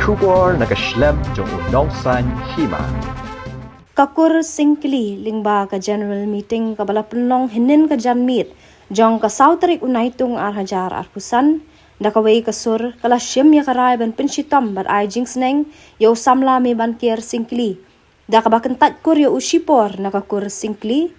Shubor nakaslem jong unongsan hima. Kakur singkli lingba ka general meeting ka balapunlong hinin ka janmit jong ka sautarik unaitung arhajar arpusan dakaway kasur kala syem ya karay ban penshitam bar ay jingsneng yo samla me ban kier singkli dakabakentat kur yo usipor nakakur singkli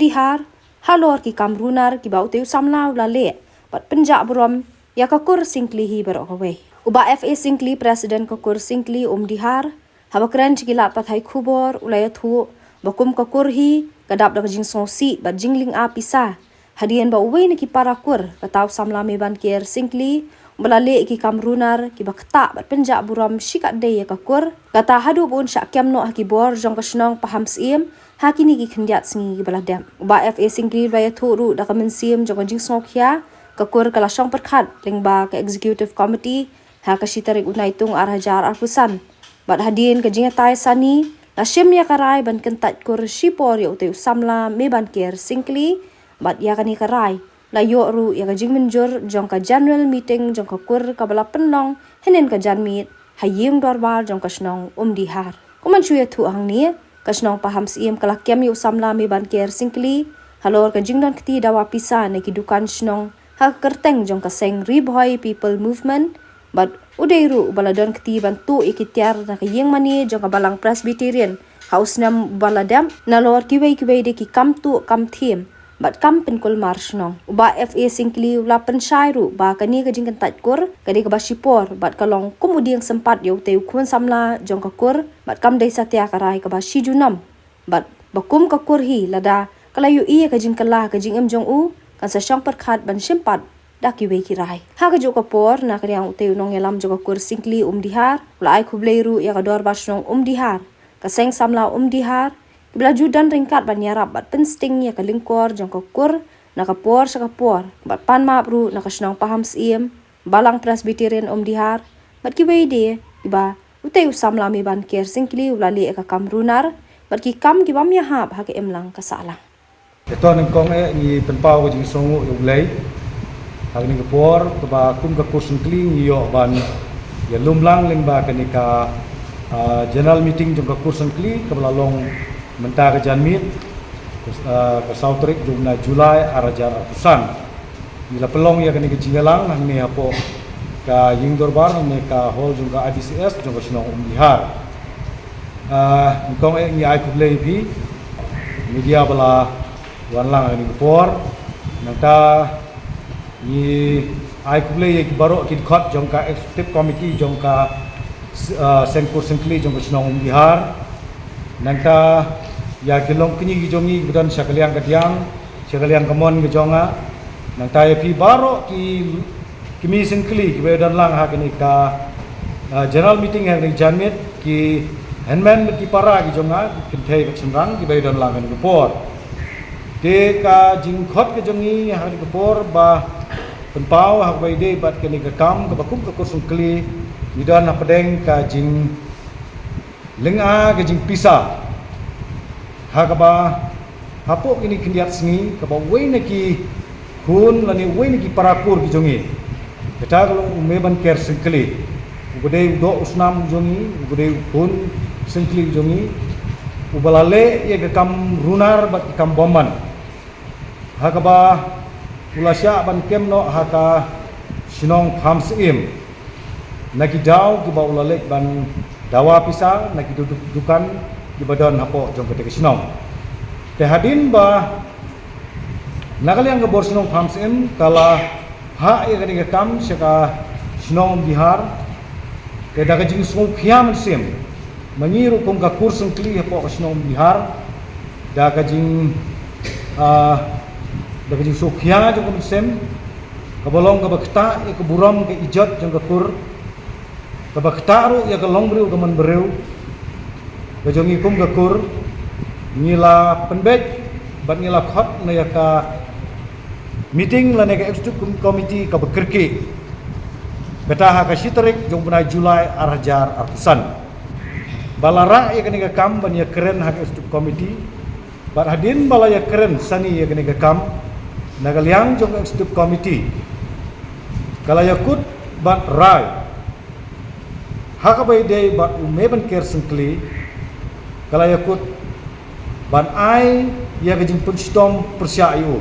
dihar halor ki kamrunar ki bauteu samla ulale bat penjak burom ya kakur singkli hi barokaway uba FA singkli presiden kakur singkli dihar habakran cikilat pathai khubor ulaya thu bakum kakurhi kadap dak jing sosi bat jingling a pisa hadian ba uwei ni ki parakur katau samla me ban kier singkli balale ki kamrunar ki bakta bat penjak buram shikat de ya kakur kata hadu bun syak kiamno ki bor jong kasnong paham sim hakini ki khendiat singi baladam uba FA singkli ulaya thu ru dak mensim jong jing sokhya kakur kala song perkhat lingba ke executive committee ha kasitarik unaitung arhajar arpusan bat hadin ke jingatai sani la syem ya karai ban kentat kur shipor yo teu samla me ban kier singkli bat ya kani karai la yo ru ya ka jing menjur jong ka general meeting jong ka kur ka bala penong henen ka janmit haying dorbar jong ka snong dihar kuman chuya thu ang ni ka snong paham sim kala kem yo samla me ban kier singkli halor ka jingdon kti dawa pisa ne ki dukan snong ha kerteng jong ka seng ribhoi people movement but udairu baladon kti bantu ikitiar na kayeng mani jong balang presbyterian house nam baladam nalor kiwei de ki kam tu kam thim but kam penkul marsnong uba FA singkli ula penshairu ba kani ka jingkan tatkur kadi ka basipor but kalong kemudian sempat yo teu kun samla jong kakur but kam dei satya karai ka basijunam but bakum kakur hi lada kalayu iya ka jingkala ka jingem jong u kan sa syang perkhat ban simpat daki wei kirai ha ka joka por na kanyang uteu nong yalam joka kur singkli dihar ulai khubleiru ya ka dor basnong dihar ka seng samla dihar bila judan ringkat ban yarap bat pensting ya ka lingkor jong ka kur na ka por sa ka por bat pan mapru na ka snong paham sim balang presbyterian dihar bat ki wei de iba uteu samla mi ban kier singkli ulali ka kamrunar bat ki kam ki bam ya hap ha ka emlang ka sala ito nang kong ni penpau jing songu ulai Hagni kapor tuba kum ka kursun kling yo ban ya lumlang lengba kanika general meeting jong ka kursun kli kabalalong menta ka janmit ka sautrik jumna Julai arajar apusan bila pelong ya kanika jingalang hangni hapo ka ying dorbar ne ka hol jong ka IDCS jong ka sinong dihar kong ni ai kublei bi media bala wanlang ni kapor nangta ni ai kublei ki baro ki khot jong ka executive committee jong ka sengkur sengkli jong ka sinong dihar nangta ya kilong kini ki jongi budan sakaliang kadiang sakaliang kamon ki jonga nangta ya pi baro ki kimi sengkli ki bedan lang ha kini ka general meeting ha ni janmit ki handman ki para ki jonga kinthei ki semrang ki bedan lang ni por de ka jingkhot ke jongi ha ni por ba penpau hak bai de bat kini ka kam ka bakum ka kursung kli idan apdeng ka jing lenga ka jing pisa ha ka ba hapo kini kindiat sngi ka ba wei neki hun lani wei neki parakur ki jongi beta kalau umeban ker sengkli ugode do usnam jongi ugode hun sengkli jongi ubalale ye ka kam runar bat kam bomban ha ka ba ulasya ban kemno haka sinong phamsim naki daw ki ba ulalek ban dawa pisa naki dukan ki badan hapo jong kete sinong te hadin ba nakaliang gabor sinong phamsim kala ha ye kani kam saka sinong dihar ke daga jing sung khiam sim mangiru kum ka kursung kli hapo sinong dihar daga jing daga jing sokya jong ka sem kabolong ka bakta ya ka buram ka ijat jong ka kur ka bakta ru ya ka longbreu ka man bereu ka jong ikum ka kur ngila penbek bat ngila khot na ya ka meeting la ne ka executive committee ka bekerki beta ha ka sitrik jong bunai Julai arhajar arpusan balara ya ka kam ban ya keren ha ka executive committee bat hadin bala ya keren sani ya ka kam nagaliang jong executive committee kala yakut bat rai hakabai day bat umeban ker sengkli kala yakut ban ai ya gajing penstom persya ayu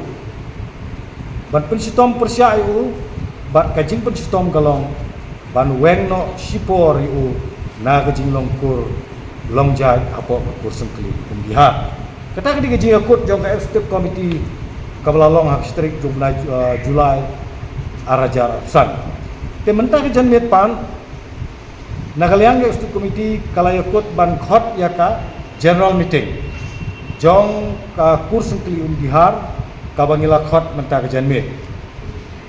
ban penstom persya ayu bat gajing penstom galong ban weng no sipor yu na gajing longkur longjai apo kur sengkli kumbiha kata kadi gajing yakut jong ka step committee kabalalong hak strik jumlah Julai arajar san te mentah ke janmet pan nagaliang ke step committee kala yakut ban khot yaka general meeting jong ka kur sengkli bihar ka bangila khot mentah ke janmet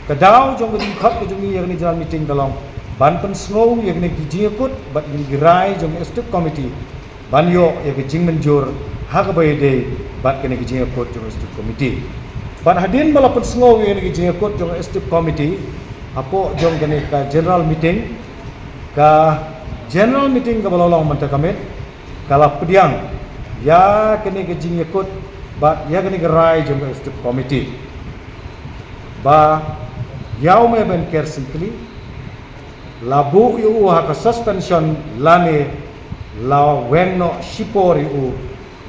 kadau jong gajing khot ke jungi yakni general meeting dalong ban pen snow yakni gijing yakut bat girai jong step committee ban yo yak gijing menjur hakabai day bat kene gijing yakut jong step committee ban hadin bala pen snow yakni gijing yakut jong step committee apo jong kene ka general meeting ka balolong mentah kamit kala pediang ya kene gijing yakut bat ya kene gerai jong step committee ba yau me ben ker singkli labu yu haka suspension lane la wenno sipori u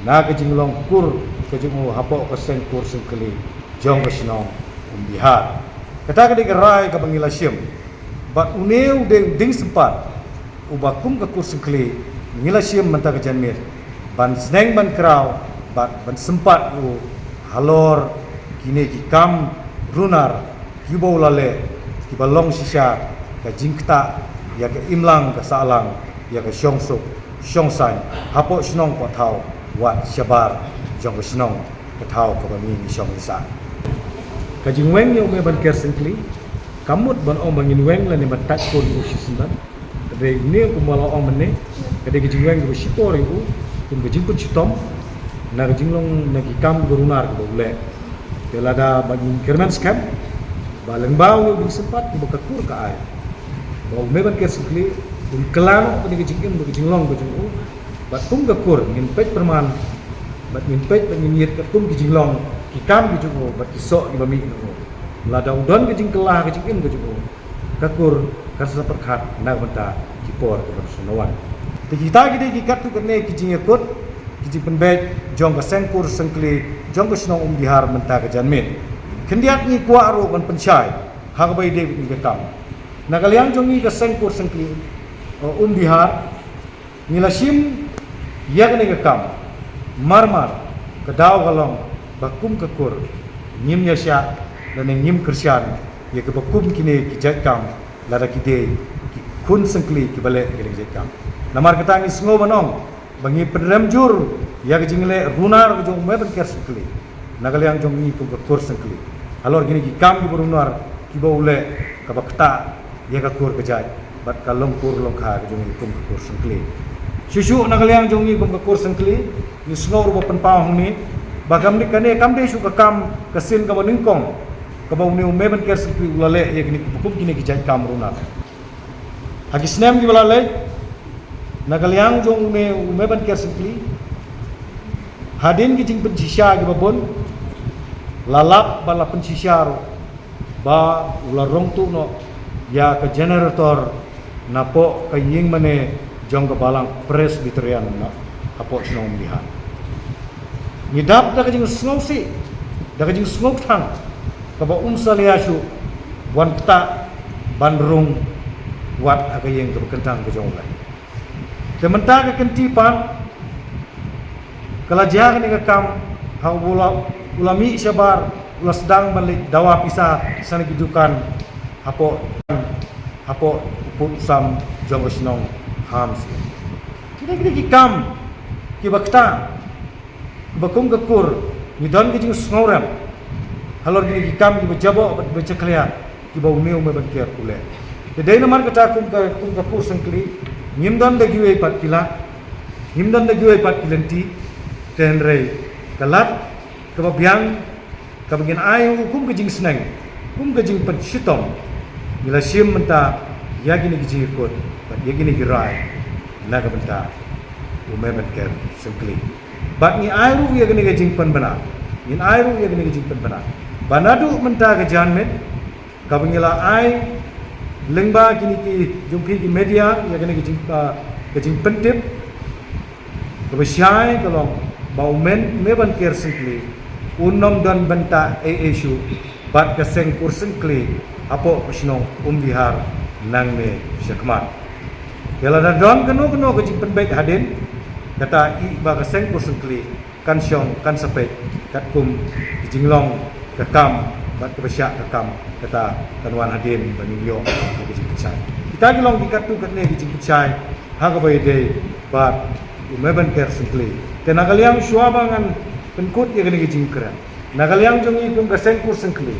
na gajing long kur gajing u hapo ka seng kur singkli jong gasno bihar kata kadi gerai ka bangila sim bat uneu ding sempat ubakum ka kur singkli ngila sim menta ka janmir ban sneng ban kraw bat ban sempat u halor kine ki kam runar kibo lale ki balong sisa ka jingkta ya ka imlang ka salang ya ka syongsuk syongsai hapo snong ko thau wa shabar jong snong ka thau ka bami ni syong isa ka jingweng yo me ban ker singkli kamut ban om bangin weng la ni ban tak ko ni sisan re ne ko mala om ne ka de jingweng go sipori u kum ga jingput chitom na ga jinglong na ki kam gurunar ko bole pelada bangin kerman scam baleng bau di sempat ko bakakur ka ai bau meban ker singkli kelang ko ni gijing ko jinglong ko jingu bat kum gakur ngin pet perman bat ngin pet ngin yet ka kum jinglong ki kam jingu bat kisok ki bami no lada udon gijing kelah gijing ko jingu kakur karsa perkhat na benta ki por ko sunawan te kita gidi ki kat tu kene gijing yakut gijing penbet jong ka sengkur sengkli jong ko snong bihar menta ka janmin kendiat ni kwa ro ban penchai hakabai de ni ka kam nagaliang jongi ka sengkur sengkli bihar nilasim yagne ka kam marmar kadaw galong bakum kakur nyim yasya dan nyim kersian ya ka bakum kini ki jat kam lara kide ki kun sengkli ki bale ki jat kam namar kata ngi sngo manong bangi pedram jur ya ka jingle runar jong me ban ker sengkli nagaliang jongi ku kakur sengkli alor gini ki kam ki runar ki baule ka bakta ya ka kur kejai bat kalong kur long kha jongi kum kur sengkli susu nagaliang jongi kum kur sengkli ni snor bo penpau hni bagam ni kane kam de su ka kam kasin ka maningkong ka bau ni me ban ker sengkli ulale ya gini kum kini kejai kam runa hagi snem ki ulale nagaliang jong me ban ker sengkli hadin ki jing pencisya ki babon lalap bala pencisya ba ularong tu no ya ke generator napo kaying mane jong ka balang presbyterian na apo snong lihan ngidap da kajing sngosi da kajing snok thang ka ba saliasu wan pta bandrung wat akayeng ka kentang ka jong lai te menta ka kentipan kala jaga ni ka kam ha ulami syabar ulas sedang balik dawa pisah sana kidukan apo putusam jong snong hams kita ki kam ki bakta bakum gakur ni don ki jing sngoram halor ki kam ki bajabo bacaklia ki bau meu me banker ule de dei namar kata kum ka pur sangkli nimdan da giwe pat kila nimdan da giwe pat kilenti tenrei kalat kebabiang kabagin ayu kum ke jing sneng kum ke jing pat shitom bila sim menta yagini ki jing kot pat yagini ki rai na ka menta ume banker sangkli bat ni ayu yagini ki jing pan bana in ayu yagini ki jing pan bana banadu menta ke janmet kabangila ai lengba kini ki jumpi ki media ya kini ki jing pentip kebesyai kalau bau men meban ker singkli unom dan benta issue bat keseng kursen kli apo kusnong bihar nang me syakmat yala dan don keno ke jing penbaik hadin kata i ba keseng kursen kli kan syong kan sapet kat kum jinglong kekam bat kebesyak kekam kata tanwan hadin bani yo ke jing pecai kita gelong dikatu katne ke jing pecai ha ka bai de bat meban ker singkli tenagaliang suabangan penkut ya kene ke jing kran nagaliang jong i kum keseng kursen kli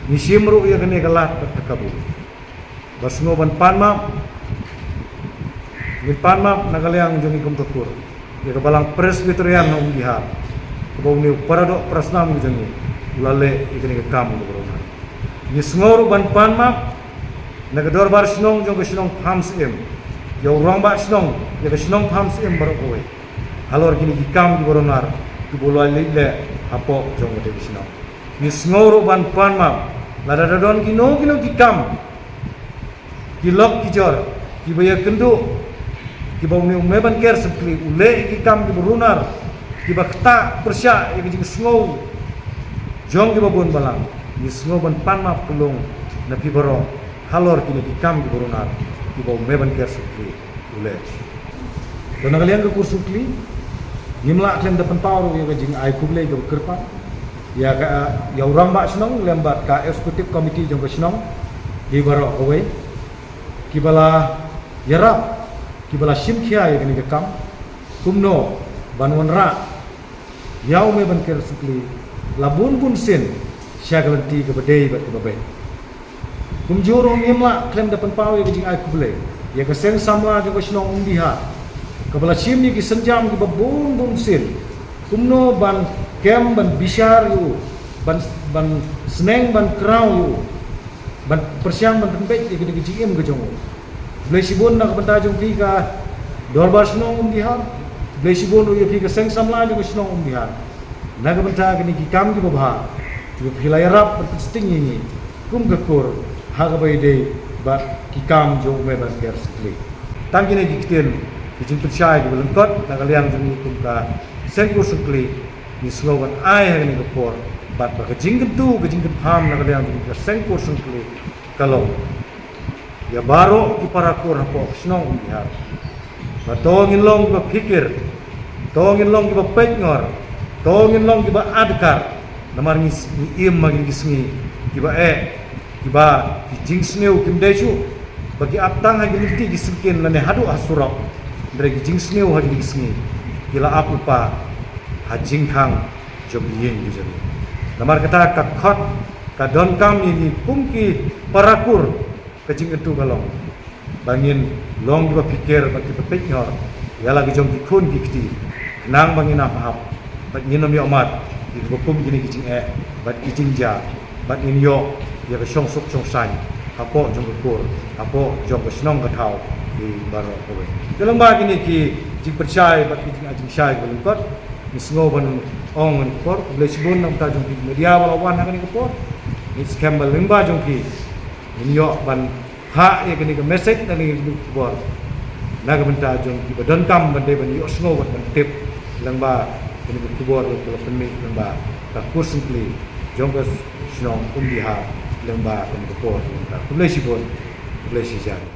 ni simru ya kene galat takabu basngo ban panmap ni panmap nagaliang jong i kum kakur ya kebalang presbyterian hong bihar kebau ni paradok prasnam jangi ulale ikene ke kam ke borona ni sngoru ban panmap nagador bar snong jong ke snong hams em ya urang ba snong ya ke snong hams em barok kowe halor kini ki kam ke boronar ki bolai le apo jong ke snong ni sngoru ban panmap lada dadon kino ki kam ki lok ki jor ki baya kendu ki bau ni meban ker sekli ule ki kam ki berunar ki bakta persya ki jing sngow jong ki babun balang ni sngow ban panma pelung na pi baro halor kini ki kam ki berunar ki bau meban ker sekli ule to na kalian ke kursu kli nimla klem depan pawro ya jing ai kuble ke kerpa ya ya urang ba snong lembat ka executive committee jong ke snong di baro kowe ki bala yarap kibala simkhia ya kini kam kumno banwan ra yau me ban ker sukli labun bun sin syagalanti ke bedai bat ke babai kum juro ngimla klem depan pawe ke jing ai kuble ya ke seng samla ke snong umbiha kibala sim ni ki senjam ke babun bun sin kumno ban kem ban bishar yu ban sneng ban kraw yu ban persyang ban tempet ke kini jing ke jongo Blesibon nak benda jong pi ka dorbar snong bihar blesibon uye pi ka seng samla jong snong bihar naga benda kini ki kam ki babha ki philai rap persting ini kum gakur ha ga bai de ba ki kam jong me ban ker skli tang kini ki kiten ki jing percaya ki belengkot naga liang jong kum ka seng kur skli ni slogan ai ha ni gapor bat ba ka jing gentu ka jing pham naga liang jong ka seng kur skli kalau ya baro ki parakur hapo snong bihar batongin long ki pikir tongin long ki pekngor tongin long ki adkar namar ni im magi gisngi ki ba ki jingsneu kim desu bagi aptang hagi mesti giskin lane hadu asurok dari ki jingsneu hagi gisngi kila apupa hajing khang jomyin gijani namar kata kakot ka don kam ini kumki parakur kecing itu galong bangin long juga pikir bagi pepeknyor ya lagi jong dikun dikti nang bangin apa bat nginom yo mat di bokum gini kicing bat kicing ja bat in yo ya ke song suk song san apo jong kur apo jong ke snong ke thau di baro kowe dalam ba gini ki jing percaya bat kicing ajing syai belengkot ni sngo ban ong por blesibon nam ta jong media walawan hangani ke por ni scam limba jong ki Inyo ban ha ya kini ke message dan ni buat naga benta jong ki badan kam bande ban yo sngo ban tip langba kini ke buat lo pemik langba ka kursen kli jong ke snong umbiha langba kini ke por ka kulesi bon kulesi jan